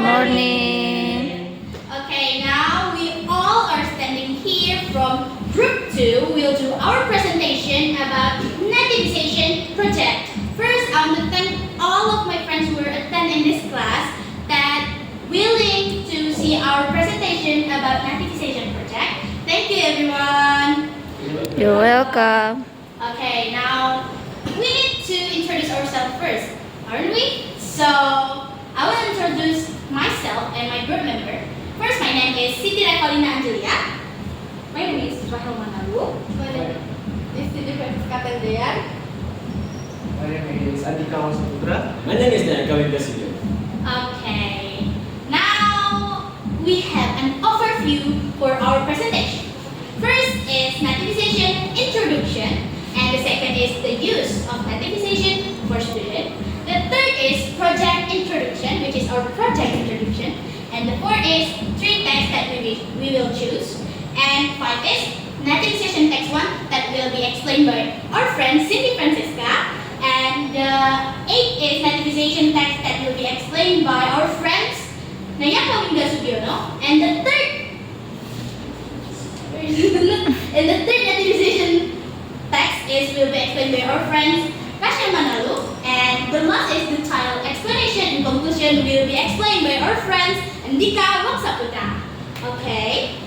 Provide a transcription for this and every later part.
morning. Okay, now we all are standing here from Group 2. We'll do our presentation about Nativization project. First, I want to thank all of my friends who are attending this class that willing to see our presentation about Nativization project. Thank you, everyone. You're welcome. Okay, now we need to introduce ourselves first, aren't we? So, I will introduce myself and my group member. First, my name is Siti, Revalina, Enjelia. My name is Manalu. My name is Siti, Fransisca, Tandean. My name is Andhika, Wangsa, Putra. My name is Nayaka, Wingga, Sugiono. Okay, now we have an overview for our presentation. First is Nativization introduction, and the second is the use of Nativization for students. The third is project introduction, which is our project introduction, and the fourth is three texts that we will choose, and five is Nativization text 1 that will be explained by our friend Siti, Fransisca, and eight is Nativization text that will be explained by our friends Nayaka, Wingga, Sugiono, and the third Nativization text will be explained by our friends Manalu, and the last is the title explanation and conclusion will be explained by our friends Andhika, Wangsa, Putra. Okay.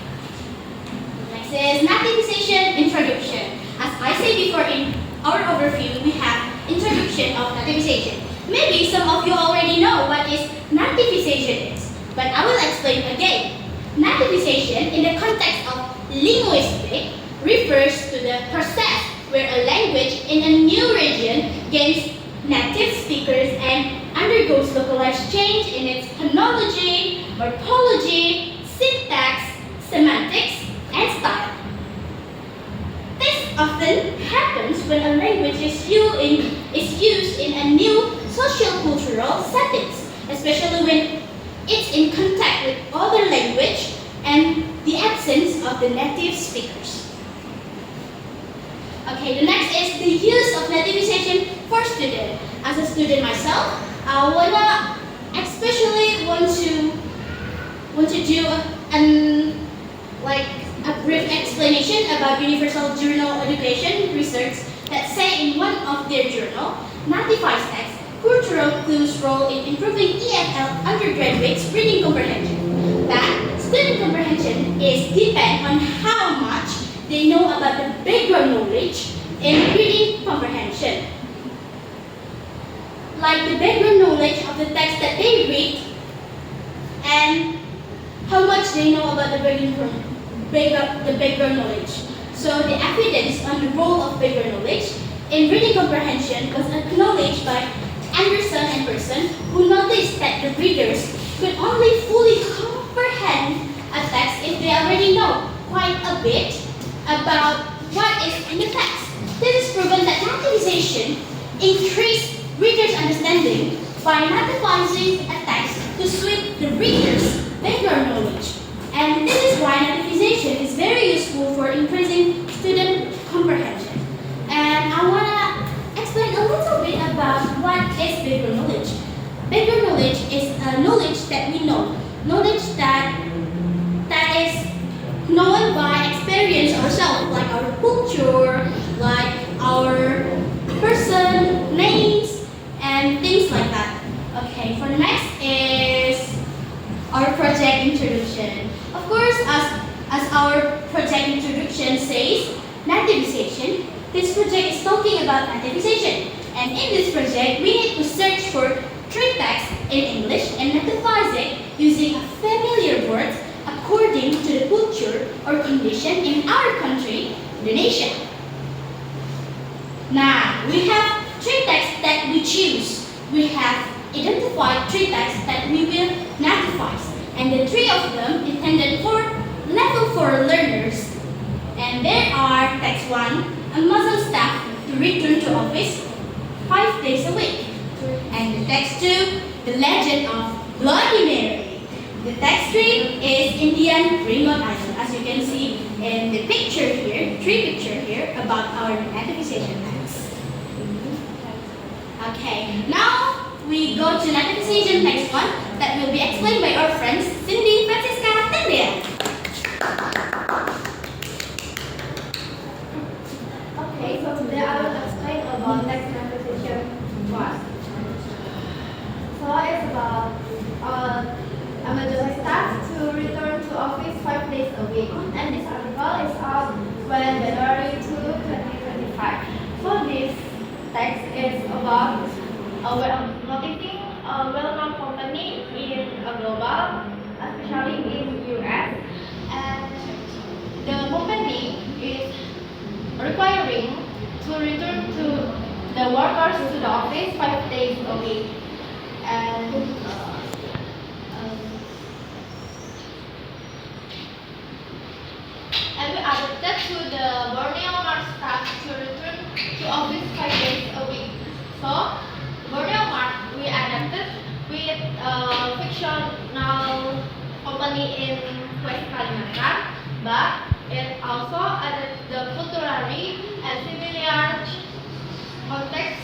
Next is Nativization introduction. As I said before in our overview, we have introduction of Nativization. Maybe some of you already know what is Nativization is, but I will explain again. Nativization in the context of linguistic refers to the process where a language in a new region gains native speakers and undergoes localized change in its phonology, morphology, syntax, semantics, and style. This often happens when a language is used in a new social-cultural settings, especially when it's in contact with other language and the absence of the native speakers. Okay, the next is the use of Nativization for students. As a student myself, I especially want to do a brief explanation about Universal Journal Education research that say in one of their journal, Nativized text cultural clues role in improving EFL undergraduates' reading comprehension. That student comprehension is depend on how much they know about the background knowledge in reading comprehension. Like the background knowledge of the text that they read and how much they know about the background knowledge. So the evidence on the role of background knowledge in reading comprehension was acknowledged by Anderson and Person, who noticed that the readers could only fully comprehend a text if they already know quite a bit about what is in the text. This is proven that Nativization increased readers' understanding by nativizing a text to suit the reader's background knowledge. And this is why Nativization is very useful for increasing student comprehension. And I want to explain a little bit about what is background knowledge. Background knowledge is a knowledge that we know, knowledge that is known by experience ourselves, like our culture, like our person, names, and things like that. Okay, for the next is our project introduction. Of course, as our project introduction says, Nativization, this project is talking about Nativization. And in this project, we need to search for three texts in English and nativize it using a familiar word according to the culture or condition in our country, Indonesia. Now, we have three texts that we choose. We have identified three texts that we will nativize, and the three of them intended for level 4 learners. And there are text 1, a Muslim staff to return to office 5 days a week. And the text 2, the legend of Bloody Mary. The text 3 is Indian remote island, as you can see in the picture here, three pictures here about our Nativization text. Okay, now we go to Nativization text 1. that will be explained by our friends Cindy, Fransisca, and Tandean. Okay, so today I will explain about tax nativization first. So it's about emergency tax to return to office 5 days a week. And this article is out when January 2, 2025. So this text is about noticing a well-known company in a global, especially in US, and the company is requiring to return to the workers to the office 5 days a week, and we adapted to the Borneo Mart staff to return to office 5 days a week. So Borneo Mart we adapted with a fictional company in West Kalimantan, but it also added the culturally and similar context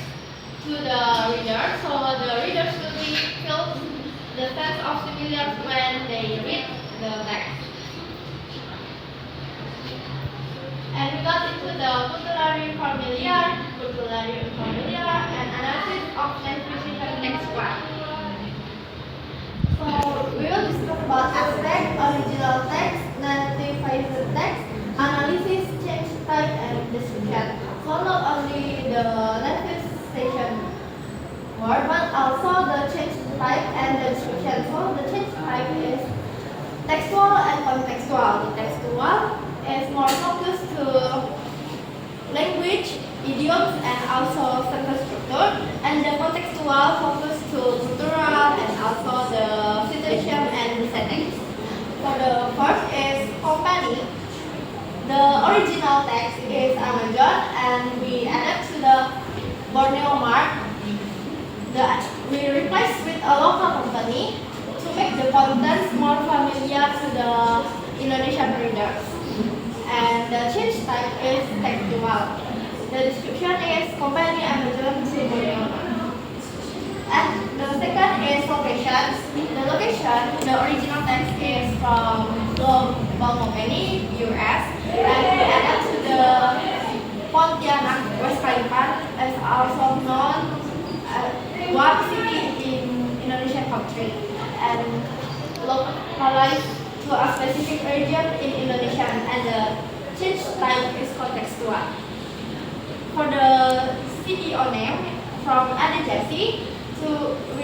to the reader, so the readers will be feel the sense of similar when they read the text. And we got into the culturally familiar, and analysis of Nativization text one. So we will discuss about aspect, original text, Nativization text, analysis, change type, and description. So not only the Nativization word, but also the change type and the description. So the change type is textual and contextual. The textual is more focused to language, idioms, and also sentence structure, and the contextual focus to cultural and also the situation and the settings. For the first is company. The original text is Amazon, and we added to the Borneo Mart. We replaced with a local company to make the contents more familiar to the Indonesian readers. And the change type is textual. The description is company Amazon to Borneo Mart. And the second is location. The location, the original text is from global company, US, and we added to the Pontianak, West Kalimantan, as also known as one city in Indonesian country, and localized to a specific region in Indonesia, and the change type is contextual. For the CTO name, from Anijasi to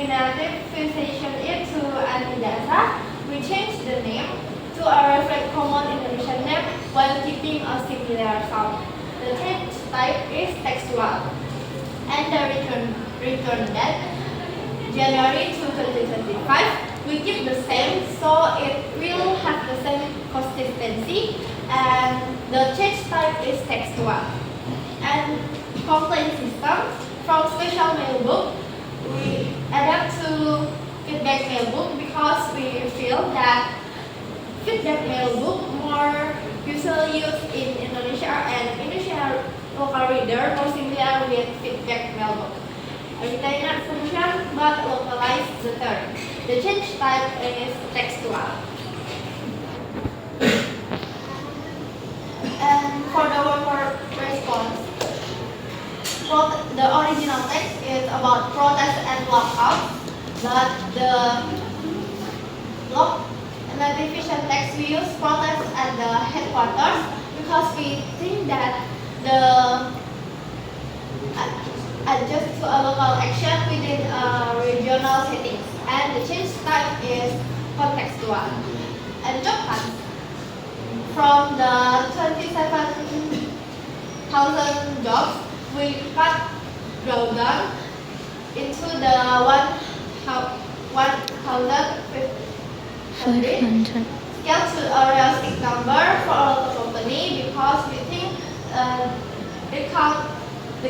Nativization it to Anidasa, we changed the name to a reflect common Indonesian name while keeping a similar sound. The change type is textual. And the return date, January 2, 2025, we keep the same, so it will have the same consistency, and the change type is textual. And complaint system, from special mailbook, we adapt to feedback mailbook because we feel that feedback mailbook more usually used in Indonesia, and Indonesia local reader more similar with feedback mailbook. Retain function but localize the term. The change type is textual. And for the worker response, the original text is about protest and lockout, but the Nativization text we use protest at the headquarters because we think that the adjust to a local action within regional settings, and the change type is contextual. And job cuts, from the 27,000 jobs, we cut down into the 1,500 scale to a realistic number for a local company because we think the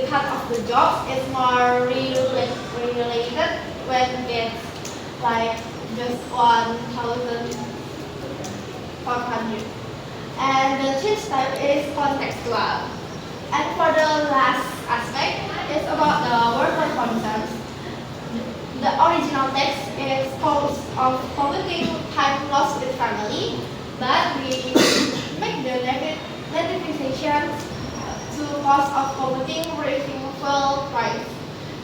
cut of the jobs is more related when it's like just 1,400. And the change type is contextual. And for the last aspect, it's about the worker concerns. The original text is focused but we make the Nativization to cause of promoting raising full price,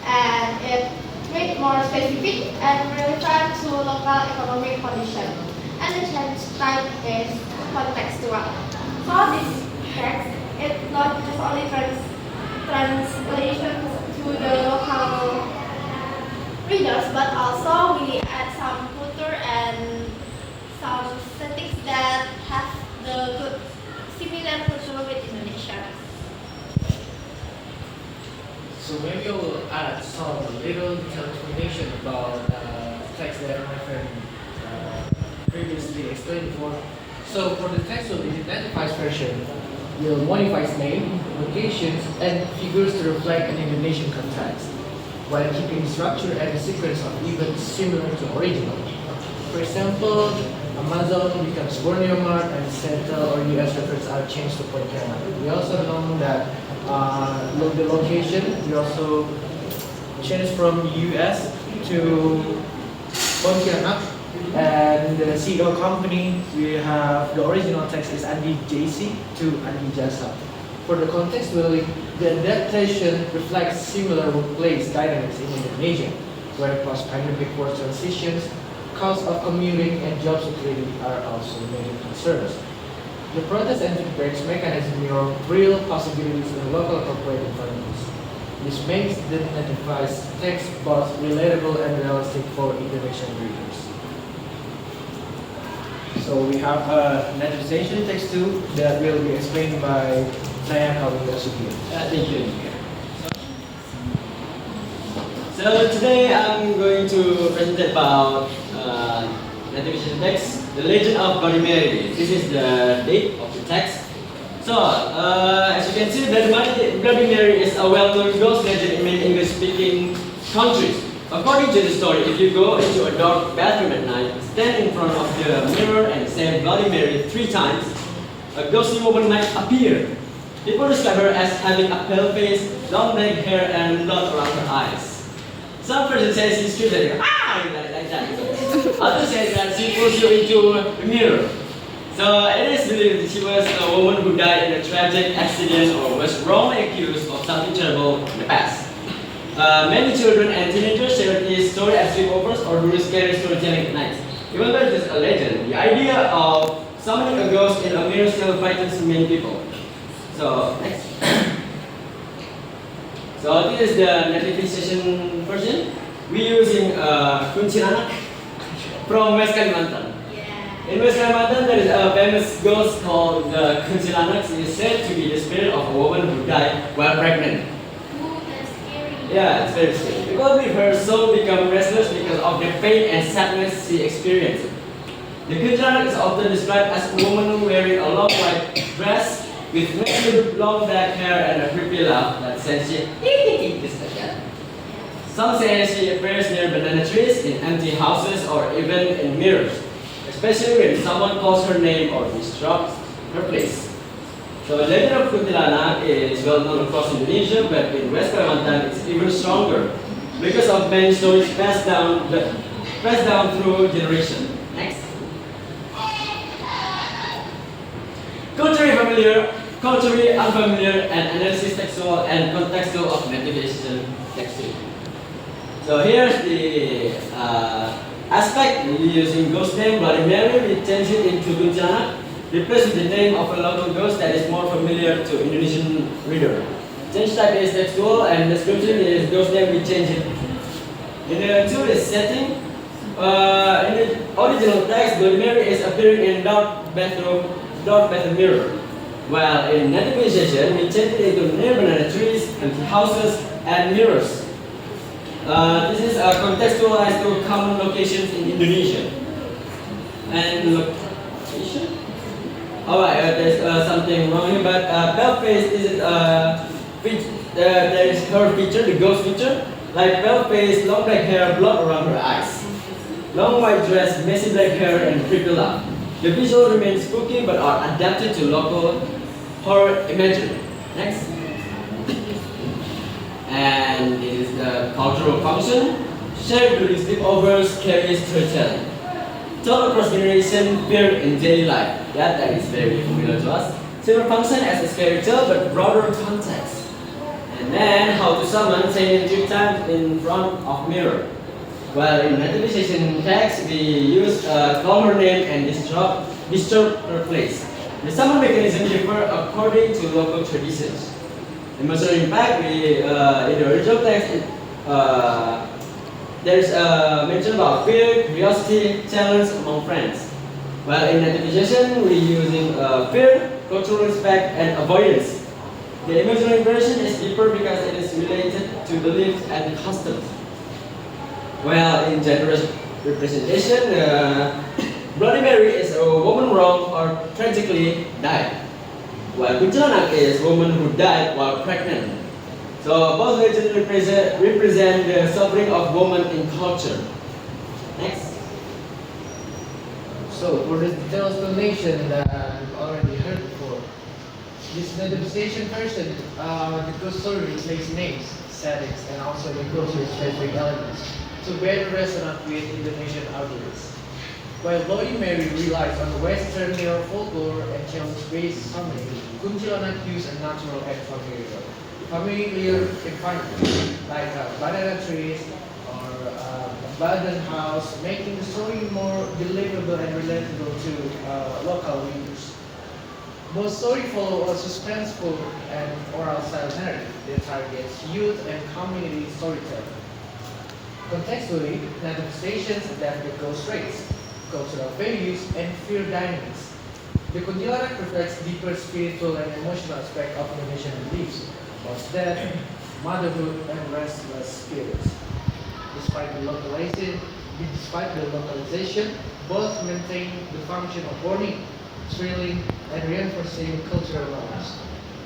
and it made more specific and relevant to local economic conditions. And the change type is contextual. So this text is not just only translations to the local readers, but also we add some culture and some settings that have the good similar culture with Indonesia. So maybe I will add some little detailed explanation about text that my friend previously explained before. So for the textual, it identifies version will modify name, locations, and figures to reflect an Indonesian context, while keeping the structure and the sequence of events similar to original. For example, Amazon becomes Borneo Mart and Central or US reference are changed to Pontianak. We also know that the location, we also changed from US to Pontianak, and the CEO company, we have the original text is Andi JC to Andi Jasa. For the contextually, the adaptation reflects similar workplace dynamics in Indonesia, where post-pandemic work transitions, cost of commuting, and job security are also major concerns. The protest and breaks mechanism mirror real possibilities in local corporate environments. This makes the Nativize text both relatable and realistic for Indonesian readers. So we have a Nativization text 2 that will be explained by Nayaka and Sugiono. Thank you. So today I'm going to present about Nativization text, the legend of Bloody Mary. This is the date of the text. So as you can see, Bloody Mary is a well-known ghost legend in many English-speaking countries. According to the story, if you go into a dark bathroom at night, stand in front of the mirror and say Bloody Mary 3 times, a ghostly woman might appear. People describe her as having a pale face, long black hair, and blood around her eyes. Some person says she screams at you, ah, like that. Others say that she pulls you into a mirror. So it is believed that she was a woman who died in a tragic accident or was wrongly accused of something terrible in the past. Many children and teenagers share this story as sleepovers or do scary storytelling at night. Even though it is a legend, the idea of summoning a ghost in a mirror still frightens many people. So, next. So this is the Nativization version. We're using kuntilanak from West Kalimantan. In West Kalimantan, there is a famous ghost called the kuntilanak. It is said to be the spirit of a woman who died while pregnant. Yeah, it's very scary. People believe her soul become restless because of the pain and sadness she experienced. The kuntilanak is often described as a woman wearing a long white dress with massive long black hair and a creepy laugh that sends you just like that. Some say she appears near banana trees, in empty houses, or even in mirrors, especially when someone calls her name or disrupts her place. So the legend of kuntilanak is well known across Indonesia, but in West Kalimantan it's even stronger because of many stories passed down through generations. Next. Culturally unfamiliar, and analysis textual and contextual of Nativization text. So here's the aspect. We're using ghost name Bloody Mary. We change it into kuntilanak. Replace with the name of a local ghost that is more familiar to Indonesian reader. Change type is textual and description is ghost name. We change it. In the 2 is setting. In the original text, Bloody Mary is appearing in dark bathroom mirror. While in Nativization, we change it into near banana trees, empty houses, and mirrors. This is contextualized to common locations in Indonesia. And location? Alright, there's something wrong here, but pale face is there is her feature, the ghost feature, like pale face, long black hair, blood around her eyes, long white dress, messy black hair, and creepy laugh. The visual remains spooky but are adapted to local horror imagery. Next. And this is the cultural function, shared during sleepovers, carries storytelling. told across generation fear in daily life. That is very familiar to us. Similar function as a spiritual but broader context. And then how to summon Saint 3 times in front of mirror. Well, in Nativization text, we use call her name and disturb her place. The summon mechanism differ according to local traditions. Emotional impact, in the original text, there's a mention about fear, curiosity, challenge among friends. While in Nativization, we're using fear, cultural respect, and avoidance. The emotional impression is deeper because it is related to beliefs and customs. Well, in gender representation, Bloody Mary is a woman wronged or tragically died, while Kuntilanak is a woman who died while pregnant. So both legends represent the suffering of women in culture. Next. So for the detailed explanation that I've already heard before, this Nativization version, the ghost story replaces names, settings, and also the culture-specific elements to better resonate with Indonesian audience. While Bloody Mary relies on Western neo folklore and challenge-based harmony, Kuntilanak uses a natural and familiar environment like banana trees or abandoned house, making the story more believable and relatable to local readers. Both stories follow a suspenseful and oral style narrative that targets youth and community storytelling. Contextually, Nativizations adapt the ghost rates, cultural values, and fear dynamics. The Kuntilanak reflects deeper spiritual and emotional aspect of Indonesian beliefs about death, motherhood, and restless spirits. Despite the localization, both maintain the function of warning, thrilling, and reinforcing cultural norms,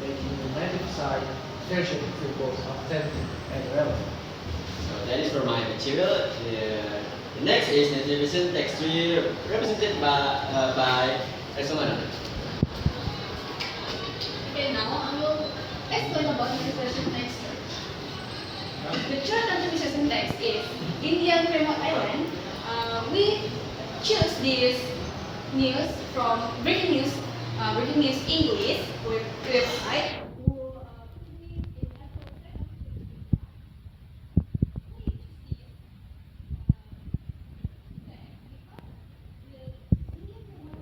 making the native side version feel both authentic and relevant. So that is for my material. The next is Nativization text 3 represented by Revalina. Okay, now I will explain about Nativization text. The third Nativization text is Indian remote island. We choose this news from breaking news English website.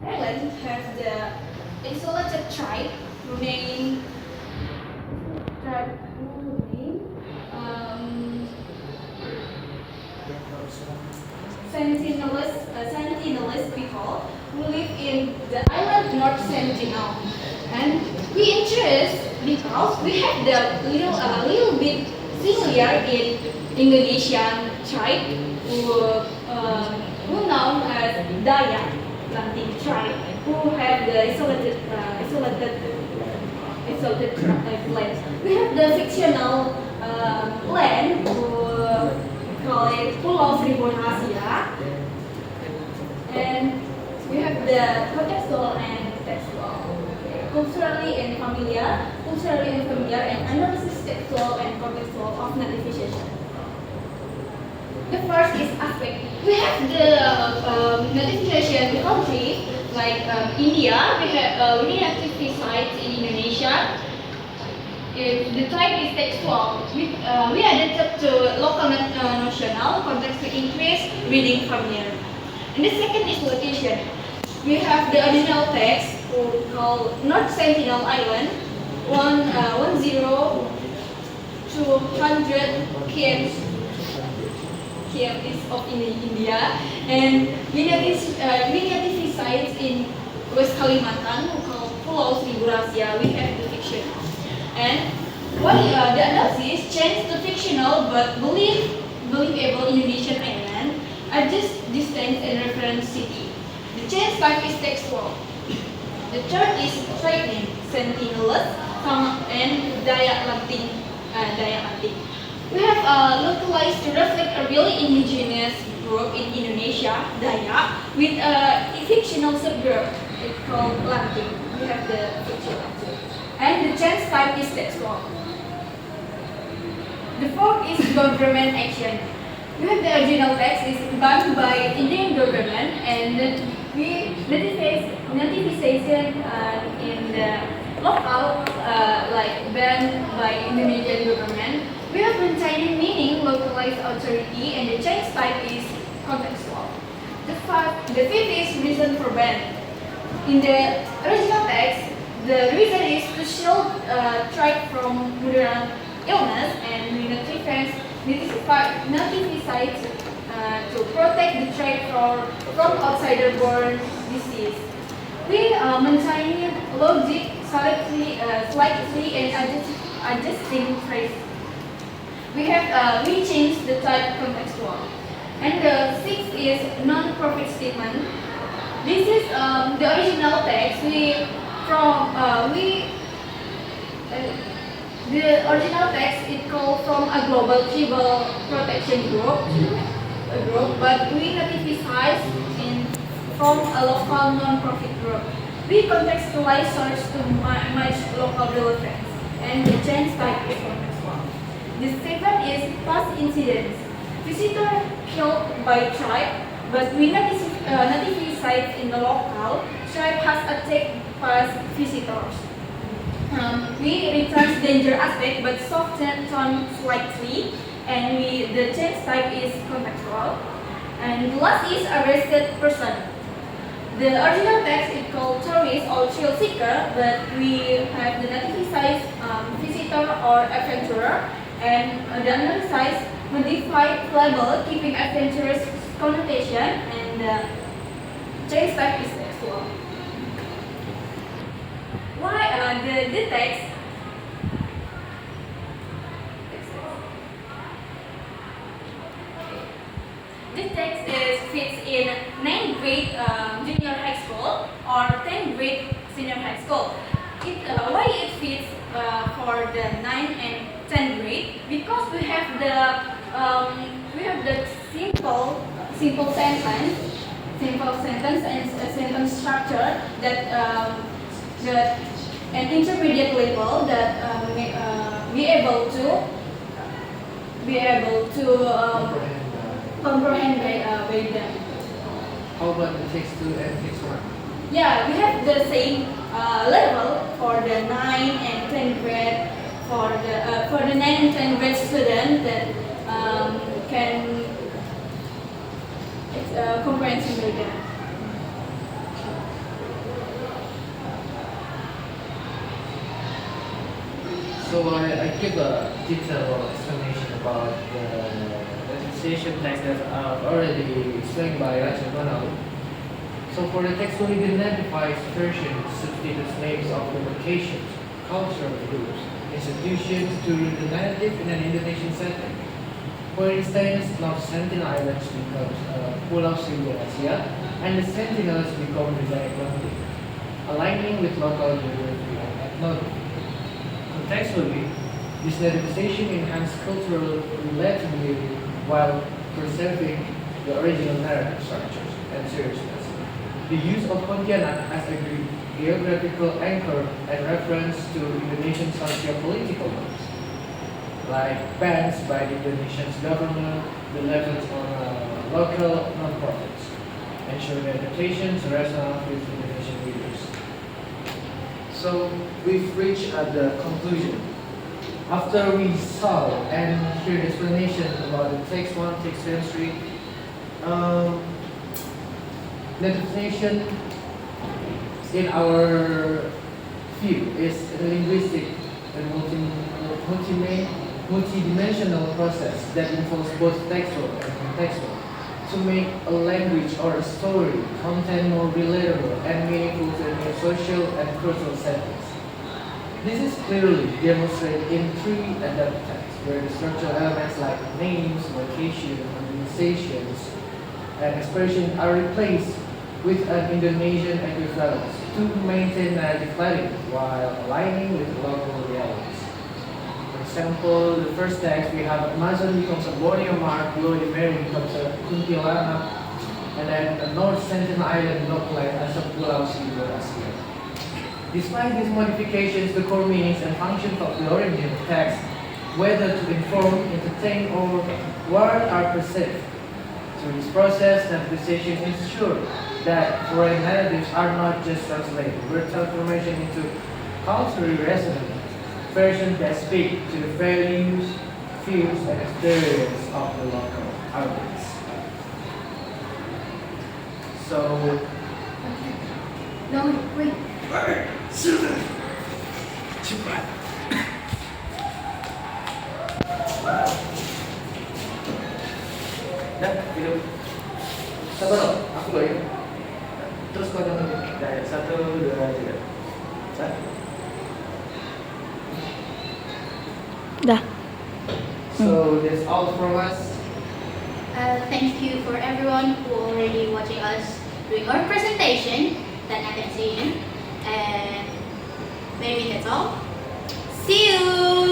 Island has the isolated tribe named Sentinelist people who live in the island North Sentinel, and we interest because we have the little bit similar in Indonesian tribe who known as Dayak tribe, who have the isolated land. We have the fictional land who call it Pulau Seribu Rahasia, and we have the contextual and textual, culturally and familiar, and analysis textual and contextual of Nativization. The first is aspect. We have the Nativization country like India. We have many activity sites in Indonesia. The type is textual. We adapted to local national context to increase reading familiar. And the second is location. We have the original text called North Sentinel Island, 10 to 100 km of India, and many sites in West Kalimantan who call Pulau Seribu Rahasia. We have the fiction, and the analysis changed to fictional but believable Indonesian island, adjust distance and reference city. The change type is textual. The third is trade name, Sentinelist, and Dayak Lanting. We have localized to reflect a really indigenous group in Indonesia, Dayak, with a fictional subgroup. It's called Lanting. We have the fictional. And the change type is textual. The fourth is government action. We have the original text is banned by Indian government and we nativization in the local like banned by Indonesian government. We have maintaining meaning, localized authority, and the change type is contextual. The fifth is reason for ban. In the original text, the reason is to shield tribe from modern illness and we notifies to protect the tribe from outsider-born disease. We maintain logic slightly and adjusting phrase. We change the type contextual. And the sixth is non-profit statement. This is the original text. The original text it called from a global tribal protection group, but we nativized from a local non-profit group. We contextualize source to match local relevance, and the change type is contextual. The seventh is past incidents. Visitor killed by tribe, but we nativized in the local. Tribe has attacked past visitors. We return danger aspect but soften tone slightly and the change type is contextual. And the last is arrested person. The original text is called tourist or thrill seeker, but we have the nativized visitor or adventurer and the analyzed modified label keeping adventurous connotation and the change type is textual. Why the text? This text fits in 9th grade junior high school or 10th grade senior high school. Why it fits for the 9th and 10th grade? Because we have the simple sentence and sentence structure that an intermediate level that be able to comprehend by them. How about the text 2 and text 1? Yeah, we have the same level for the 9 and 10 grade for the 9 and 10 grade student that can comprehension by them. So I give a detailed explanation about the Nativization text that already explained by Manalu. So for the text one, it identifies versions, substitutes names of the locations, cultural groups, institutions during the narrative in an Indonesian setting. For instance, North Sentinel Islands becomes Pulau Sugiono and the Sentinels become the Atlantic, aligning with local geography and ethnology. Contextually, this nativization enhances cultural relatability while preserving the original narrative structures and seriousness. The use of Pontianak as a geographical anchor and reference to Indonesian socio-political norms, like bans by the Indonesian government, the levels on local non-profits, ensure the adaptations resonate with Indonesian readers. So we've reached at the conclusion. After we saw and hear the explanation about the text 1, text 2, and 3, nativization in our view is a linguistic and multidimensional process that involves both textual and contextual to make a language or a story content more relatable and meaningful to new social and cultural settings. This is clearly demonstrated in 3 adapted texts, where the structural elements like names, location, organizations, and expression are replaced with an Indonesian equivalent to maintain narrative clarity while aligning with local realities. For example, the first text we have Amazon becomes a Borneo mark, Bloody Mary becomes a Kuntilanak, and then the North Sentinel Island localized as a Pulau Sugiono. Despite these modifications, the core meanings and functions of the original text whether to inform, entertain, or warn are perceived. Through this process, nativization ensures that foreign narratives are not just translated, but transformation into culturally resonant versions that speak to the values, views, and experience of the local audience. So, No, wait. dah, hidup. Sabar dong, aku baik. Terus kau jangan Ya, 1, 2, 3. Satu. Dah. So that's all from us. Thank you for everyone who already watching us doing our presentation, that Nativization. And maybe that's all. See you!